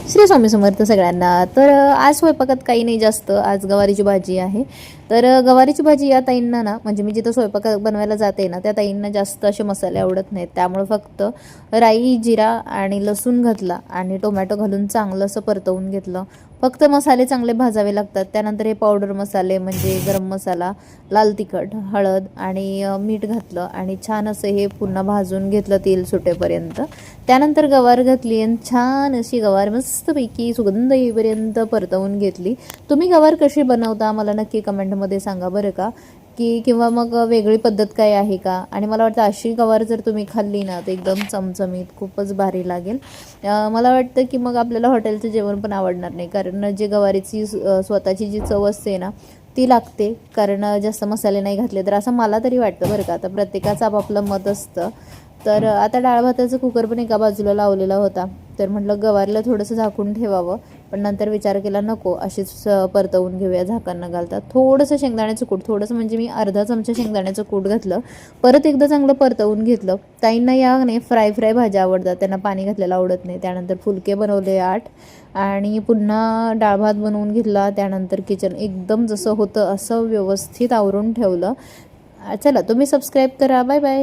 श्री स्वामी समर्थ सगळ्यांना। तर आज स्वयंपाकात काही नाही जास्त, आज गवारीची भाजी आहे। तर गवारीची भाजी या ताईंना ना, म्हणजे मी जिथं स्वयंपाक बनवायला जाते ना, त्या ताईंना जास्त असे मसाले आवडत नाहीत। त्यामुळे फक्त राई, जिरा आणि लसूण घातला आणि टोमॅटो घालून चांगलं असं परतवून घेतलं। फक्त मसाले चांगले भाजावे लागतात। त्यानंतर हे पावडर मसाले म्हणजे गरम मसाला, लाल तिखट, हळद आणि मीठ घातलं आणि छान असं हे पुन्हा भाजून घेतलं तेल सुटेपर्यंत। त्यानंतर गवार घातली आणि छान अशी गवार मस्तपैकी सुगंध येईपर्यंत परतवून घेतली। तुम्ही गवार कशी बनवता मला नक्की कमेंटमध्ये सांगा बरं का, की किंवा मग वेगळी पद्धत काय आहे का। आणि मला वाटतं अशी गवार जर तुम्ही खाल्ली ना तर एकदम चमचमीत खूपच भारी लागेल। मला वाटतं की मग आपल्याला हॉटेलचं जेवण पण आवडणार नाही, कारण जे गवारीची स्वतःची जी चव असते ना ती लागते, कारण जास्त मसाले नाही घातले तर, असं मला तरी वाटतं बरं का। आता प्रत्येकाचं आपापलं मत असतं। तर आता डाळ भाताचा कुकर पण एका बाजूला लावलेला होता, तर म्हटलं गवारला थोडंसं झाकून ठेवावं, पण नंतर विचार केला नको अशीच परतवून घेऊया झाकण न घालता। थोडंसं शेंगदाण्याचं कूट, थोडंसं म्हणजे मी अर्धा चमचा शेंगदाण्याचं कूट घातलं, परत एकदा चांगलं परतवून घेतलं। ताईंना या नाही फ्राय भाज्या आवडतात, त्यांना पाणी घातलेलं आवडत नाही। त्यानंतर फुलके बनवले 8 आणि पुन्हा डाळ भात बनवून घेतला। त्यानंतर किचन एकदम जसं होतं असं व्यवस्थित आवरून ठेवलं। चला तुम्ही सबस्क्राईब करा, बाय बाय।